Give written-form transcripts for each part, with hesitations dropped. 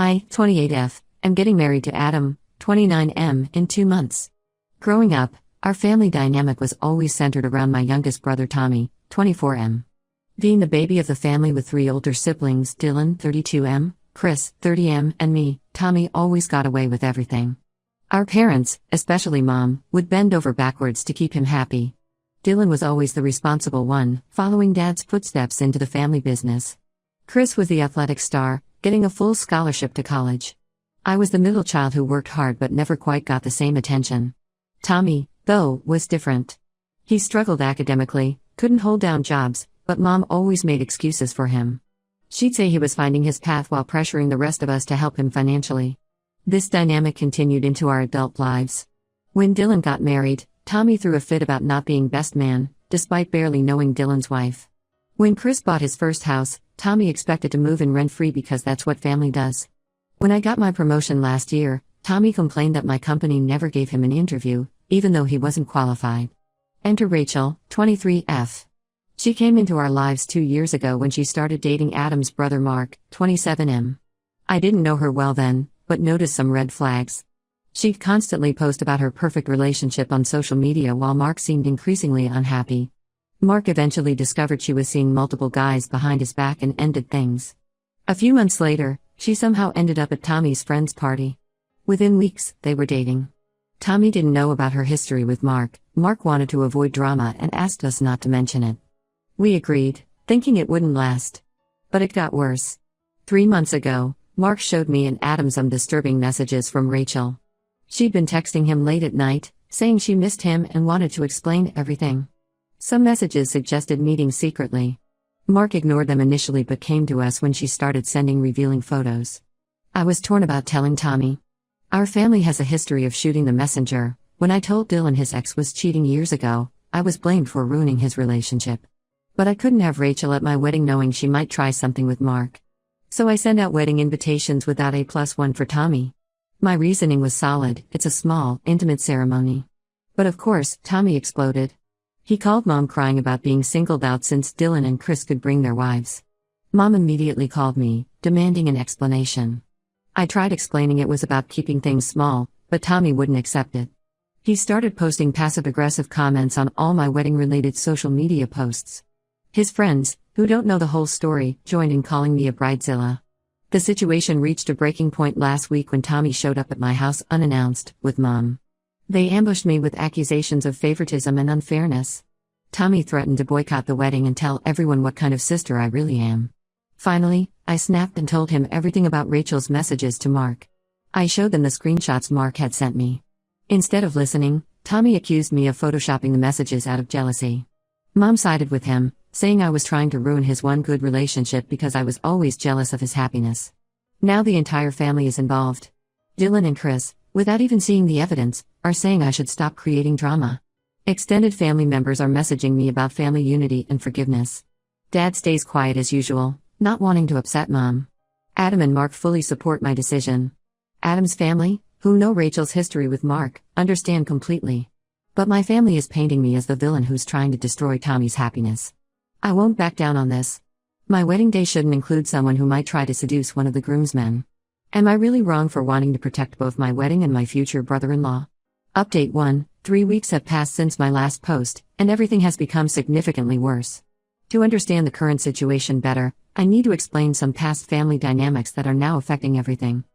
I, 28F, am getting married to Adam, 29M, in 2 months. Growing up, our family dynamic was always centered around my youngest brother Tommy, 24M. Being the baby of the family with 3 older siblings, Dylan, 32M, Chris, 30M, and me, Tommy always got away with everything. Our parents, especially Mom, would bend over backwards to keep him happy. Dylan was always the responsible one, following Dad's footsteps into the family business. Chris was the athletic star, getting a full scholarship to college. I was the middle child who worked hard but never quite got the same attention. Tommy, though, was different. He struggled academically, couldn't hold down jobs, but Mom always made excuses for him. She'd say he was finding his path while pressuring the rest of us to help him financially. This dynamic continued into our adult lives. When Dylan got married, Tommy threw a fit about not being best man, despite barely knowing Dylan's wife. When Chris bought his first house, Tommy expected to move in rent-free because that's what family does. When I got my promotion last year, Tommy complained that my company never gave him an interview, even though he wasn't qualified. Enter Rachel, 23F. She came into our lives 2 years ago when she started dating Adam's brother Mark, 27M. I didn't know her well then, but noticed some red flags. She'd constantly post about her perfect relationship on social media while Mark seemed increasingly unhappy. Mark eventually discovered she was seeing multiple guys behind his back and ended things. A few months later, she somehow ended up at Tommy's friend's party. Within weeks, they were dating. Tommy didn't know about her history with Mark. Mark wanted to avoid drama and asked us not to mention it. We agreed, thinking it wouldn't last. But it got worse. 3 months ago, Mark showed me and Adam some disturbing messages from Rachel. She'd been texting him late at night, saying she missed him and wanted to explain everything. Some messages suggested meeting secretly. Mark ignored them initially but came to us when she started sending revealing photos. I was torn about telling Tommy. Our family has a history of shooting the messenger. When I told Dylan his ex was cheating years ago, I was blamed for ruining his relationship. But I couldn't have Rachel at my wedding knowing she might try something with Mark. So I sent out wedding invitations without a +1 for Tommy. My reasoning was solid, it's a small, intimate ceremony. But of course, Tommy exploded. He called Mom crying about being singled out since Dylan and Chris could bring their wives. Mom immediately called me, demanding an explanation. I tried explaining it was about keeping things small, but Tommy wouldn't accept it. He started posting passive-aggressive comments on all my wedding-related social media posts. His friends, who don't know the whole story, joined in calling me a bridezilla. The situation reached a breaking point last week when Tommy showed up at my house unannounced, with Mom. They ambushed me with accusations of favoritism and unfairness. Tommy threatened to boycott the wedding and tell everyone what kind of sister I really am. Finally, I snapped and told him everything about Rachel's messages to Mark. I showed them the screenshots Mark had sent me. Instead of listening, Tommy accused me of photoshopping the messages out of jealousy. Mom sided with him, saying I was trying to ruin his one good relationship because I was always jealous of his happiness. Now the entire family is involved. Dylan and Chris, without even seeing the evidence, are saying I should stop creating drama. Extended family members are messaging me about family unity and forgiveness. Dad stays quiet as usual, not wanting to upset Mom. Adam and Mark fully support my decision. Adam's family, who know Rachel's history with Mark, understand completely. But my family is painting me as the villain who's trying to destroy Tommy's happiness. I won't back down on this. My wedding day shouldn't include someone who might try to seduce one of the groomsmen. Am I really wrong for wanting to protect both my wedding and my future brother-in-law? Update 1. 3 weeks have passed since my last post, and everything has become significantly worse. To understand the current situation better, I need to explain some past family dynamics that are now affecting everything.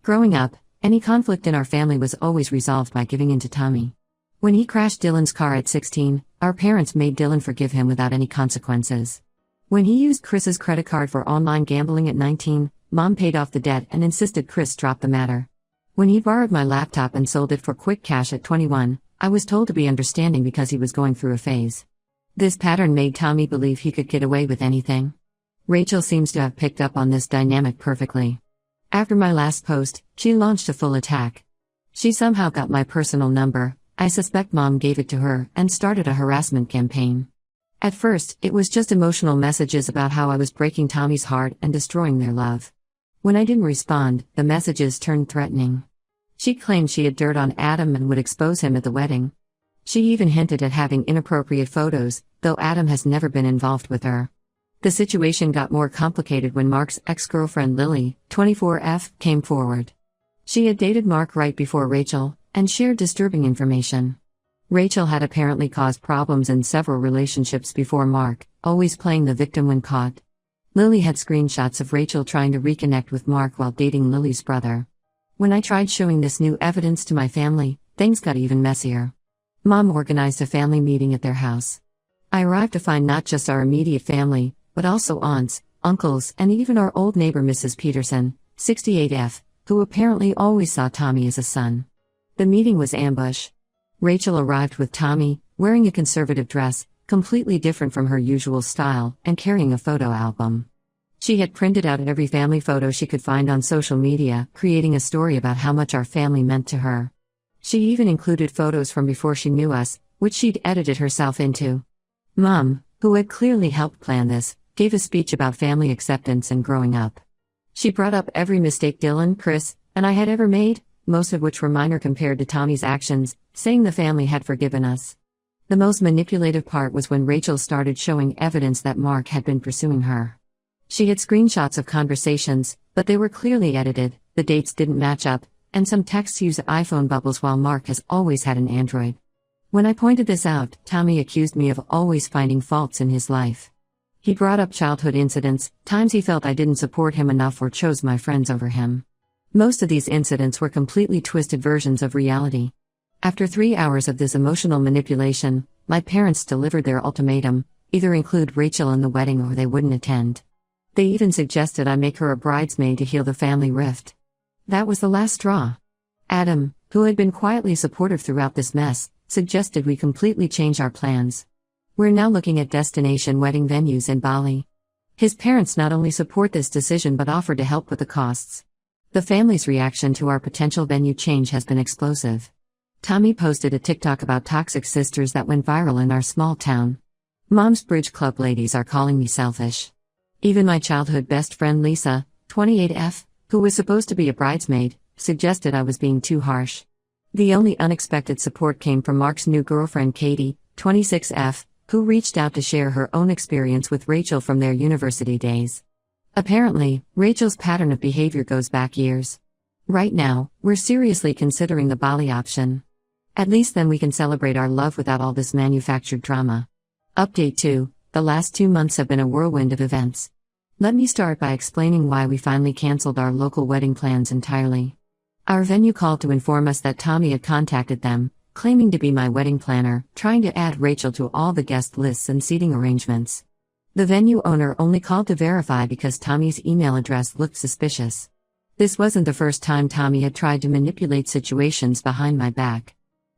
Growing up, any conflict in our family was always resolved by giving in to Tommy. When he crashed Dylan's car at 16, our parents made Dylan forgive him without any consequences. When he used Chris's credit card for online gambling at 19, Mom paid off the debt and insisted Chris drop the matter. When he borrowed my laptop and sold it for quick cash at 21, I was told to be understanding because he was going through a phase. This pattern made Tommy believe he could get away with anything. Rachel seems to have picked up on this dynamic perfectly. After my last post, she launched a full attack. She somehow got my personal number. I suspect Mom gave it to her and started a harassment campaign. At first, it was just emotional messages about how I was breaking Tommy's heart and destroying their love. When I didn't respond, the messages turned threatening. She claimed she had dirt on Adam and would expose him at the wedding. She even hinted at having inappropriate photos, though Adam has never been involved with her. The situation got more complicated when Mark's ex-girlfriend Lily, 24F, came forward. She had dated Mark right before Rachel, and shared disturbing information. Rachel had apparently caused problems in several relationships before Mark, always playing the victim when caught. Lily had screenshots of Rachel trying to reconnect with Mark while dating Lily's brother. When I tried showing this new evidence to my family, things got even messier. Mom organized a family meeting at their house. I arrived to find not just our immediate family, but also aunts, uncles, and even our old neighbor Mrs. Peterson, 68F, who apparently always saw Tommy as a son. The meeting was ambush. Rachel arrived with Tommy, wearing a conservative dress, completely different from her usual style, and carrying a photo album. She had printed out every family photo she could find on social media, creating a story about how much our family meant to her. She even included photos from before she knew us, which she'd edited herself into. Mom, who had clearly helped plan this, gave a speech about family acceptance and growing up. She brought up every mistake Dylan, Chris, and I had ever made, most of which were minor compared to Tommy's actions, saying the family had forgiven us. The most manipulative part was when Rachel started showing evidence that Mark had been pursuing her. She had screenshots of conversations, but they were clearly edited, the dates didn't match up, and some texts used iPhone bubbles while Mark has always had an Android. When I pointed this out, Tommy accused me of always finding faults in his life. He brought up childhood incidents, times he felt I didn't support him enough or chose my friends over him. Most of these incidents were completely twisted versions of reality. After 3 hours of this emotional manipulation, my parents delivered their ultimatum: either include Rachel in the wedding or they wouldn't attend. They even suggested I make her a bridesmaid to heal the family rift. That was the last straw. Adam, who had been quietly supportive throughout this mess, suggested we completely change our plans. We're now looking at destination wedding venues in Bali. His parents not only support this decision but offered to help with the costs. The family's reaction to our potential venue change has been explosive. Tommy posted a TikTok about toxic sisters that went viral in our small town. Mom's Bridge Club ladies are calling me selfish. Even my childhood best friend Lisa, 28F, who was supposed to be a bridesmaid, suggested I was being too harsh. The only unexpected support came from Mark's new girlfriend Katie, 26F, who reached out to share her own experience with Rachel from their university days. Apparently, Rachel's pattern of behavior goes back years. Right now, we're seriously considering the Bali option. At least then we can celebrate our love without all this manufactured drama. Update 2. The last 2 months have been a whirlwind of events. Let me start by explaining why we finally canceled our local wedding plans entirely. Our venue called to inform us that Tommy had contacted them, claiming to be my wedding planner, trying to add Rachel to all the guest lists and seating arrangements. The venue owner only called to verify because Tommy's email address looked suspicious. This wasn't the first time Tommy had tried to manipulate situations behind my back.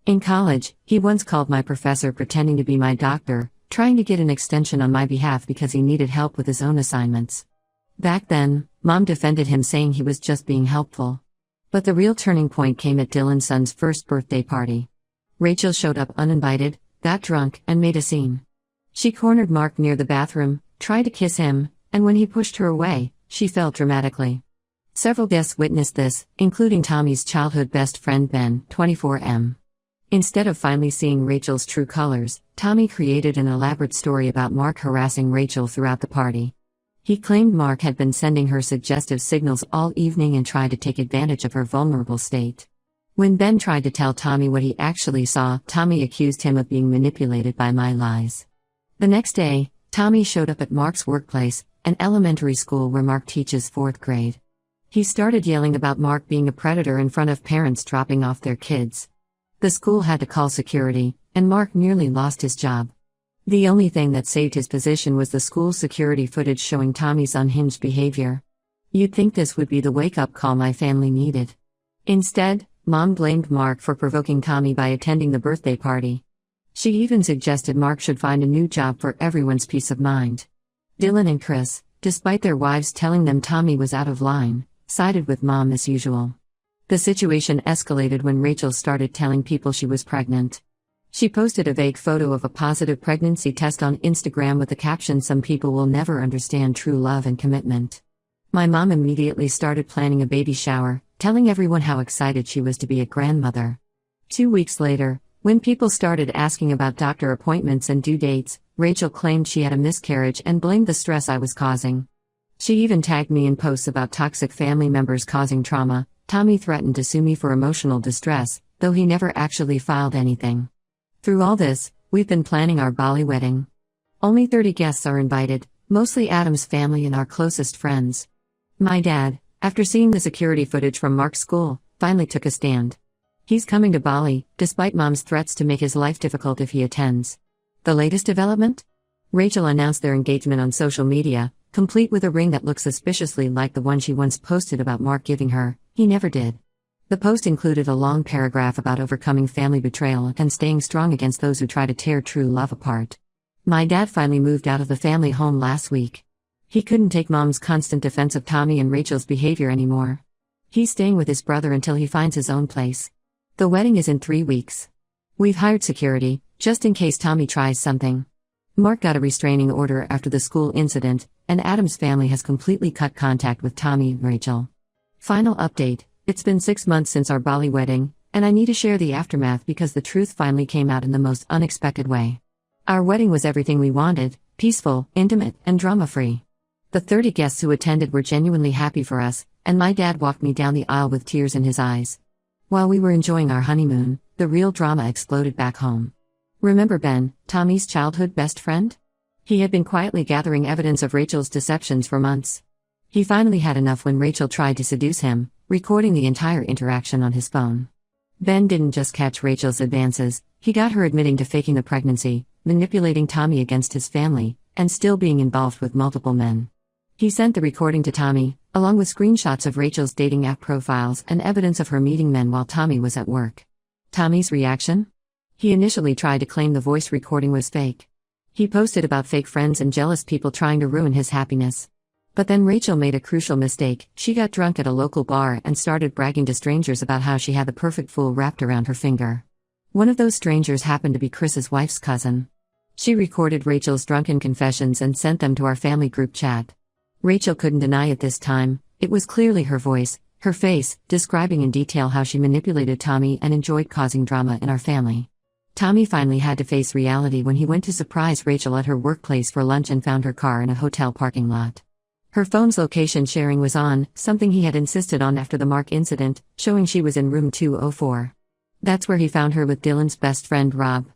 In college, he once called my professor pretending to be my doctor, trying to get an extension on my behalf because he needed help with his own assignments. Back then, Mom defended him saying he was just being helpful. But the real turning point came at Dylan's son's first birthday party. Rachel showed up uninvited, got drunk, and made a scene. She cornered Mark near the bathroom, tried to kiss him, and when he pushed her away, she fell dramatically. Several guests witnessed this, including Tommy's childhood best friend Ben, 24M. Instead of finally seeing Rachel's true colors, Tommy created an elaborate story about Mark harassing Rachel throughout the party. He claimed Mark had been sending her suggestive signals all evening and tried to take advantage of her vulnerable state. When Ben tried to tell Tommy what he actually saw, Tommy accused him of being manipulated by my lies. The next day, Tommy showed up at Mark's workplace, an elementary school where Mark teaches 4th grade. He started yelling about Mark being a predator in front of parents dropping off their kids. The school had to call security, and Mark nearly lost his job. The only thing that saved his position was the school's security footage showing Tommy's unhinged behavior. You'd think this would be the wake-up call my family needed. Instead, Mom blamed Mark for provoking Tommy by attending the birthday party. She even suggested Mark should find a new job for everyone's peace of mind. Dylan and Chris, despite their wives telling them Tommy was out of line, sided with Mom as usual. The situation escalated when Rachel started telling people she was pregnant. She posted a vague photo of a positive pregnancy test on Instagram with the caption, "Some people will never understand true love and commitment." My mom immediately started planning a baby shower, telling everyone how excited she was to be a grandmother. 2 weeks later, when people started asking about doctor appointments and due dates, Rachel claimed she had a miscarriage and blamed the stress I was causing. She even tagged me in posts about toxic family members causing trauma. Tommy threatened to sue me for emotional distress, though he never actually filed anything. Through all this, we've been planning our Bali wedding. Only 30 guests are invited, mostly Adam's family and our closest friends. My dad, after seeing the security footage from Mark's school, finally took a stand. He's coming to Bali, despite Mom's threats to make his life difficult if he attends. The latest development? Rachel announced their engagement on social media, complete with a ring that looks suspiciously like the one she once posted about Mark giving her. He never did. The post included a long paragraph about overcoming family betrayal and staying strong against those who try to tear true love apart. My dad finally moved out of the family home last week. He couldn't take Mom's constant defense of Tommy and Rachel's behavior anymore. He's staying with his brother until he finds his own place. The wedding is in 3 weeks. We've hired security, just in case Tommy tries something. Mark got a restraining order after the school incident, and Adam's family has completely cut contact with Tommy and Rachel. Final update: it's been 6 months since our Bali wedding, and I need to share the aftermath because the truth finally came out in the most unexpected way. Our wedding was everything we wanted: peaceful, intimate, and drama-free. The 30 guests who attended were genuinely happy for us, and my dad walked me down the aisle with tears in his eyes. While we were enjoying our honeymoon, the real drama exploded back home. Remember Ben, Tommy's childhood best friend? He had been quietly gathering evidence of Rachel's deceptions for months. He finally had enough when Rachel tried to seduce him, recording the entire interaction on his phone. Ben didn't just catch Rachel's advances, he got her admitting to faking the pregnancy, manipulating Tommy against his family, and still being involved with multiple men. He sent the recording to Tommy, along with screenshots of Rachel's dating app profiles and evidence of her meeting men while Tommy was at work. Tommy's reaction? He initially tried to claim the voice recording was fake. He posted about fake friends and jealous people trying to ruin his happiness. But then Rachel made a crucial mistake. She got drunk at a local bar and started bragging to strangers about how she had the perfect fool wrapped around her finger. One of those strangers happened to be Chris's wife's cousin. She recorded Rachel's drunken confessions and sent them to our family group chat. Rachel couldn't deny it this time. It was clearly her voice, her face, describing in detail how she manipulated Tommy and enjoyed causing drama in our family. Tommy finally had to face reality when he went to surprise Rachel at her workplace for lunch and found her car in a hotel parking lot. Her phone's location sharing was on, something he had insisted on after the Mark incident, showing she was in room 204. That's where he found her with Dylan's best friend Rob.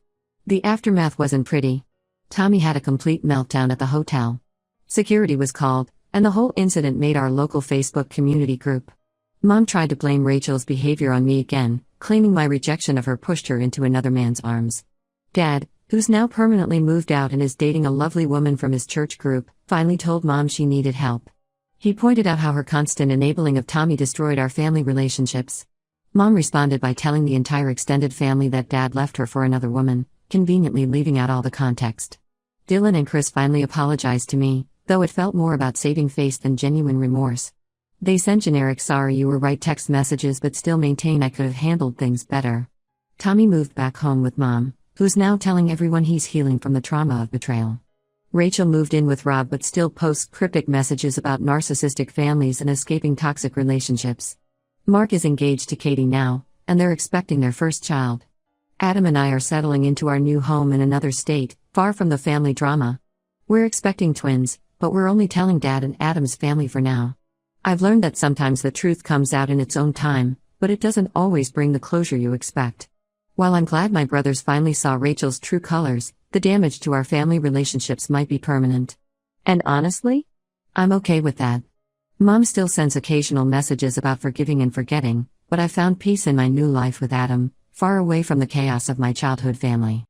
The aftermath wasn't pretty. Tommy had a complete meltdown at the hotel. Security was called, and the whole incident made our local Facebook community group. Mom tried to blame Rachel's behavior on me again, claiming my rejection of her pushed her into another man's arms. Dad, who's now permanently moved out and is dating a lovely woman from his church group, finally told Mom she needed help. He pointed out how her constant enabling of Tommy destroyed our family relationships. Mom responded by telling the entire extended family that Dad left her for another woman, conveniently leaving out all the context. Dylan and Chris finally apologized to me, though it felt more about saving face than genuine remorse. They sent generic "sorry you were right" text messages but still maintain I could have handled things better. Tommy moved back home with Mom, who's now telling everyone he's healing from the trauma of betrayal. Rachel moved in with Rob but still posts cryptic messages about narcissistic families and escaping toxic relationships. Mark is engaged to Katie now, and they're expecting their first child. Adam and I are settling into our new home in another state, far from the family drama. We're expecting twins, but we're only telling Dad and Adam's family for now. I've learned that sometimes the truth comes out in its own time, but it doesn't always bring the closure you expect. While I'm glad my brothers finally saw Rachel's true colors, the damage to our family relationships might be permanent. And honestly, I'm okay with that. Mom still sends occasional messages about forgiving and forgetting, but I found peace in my new life with Adam, far away from the chaos of my childhood family.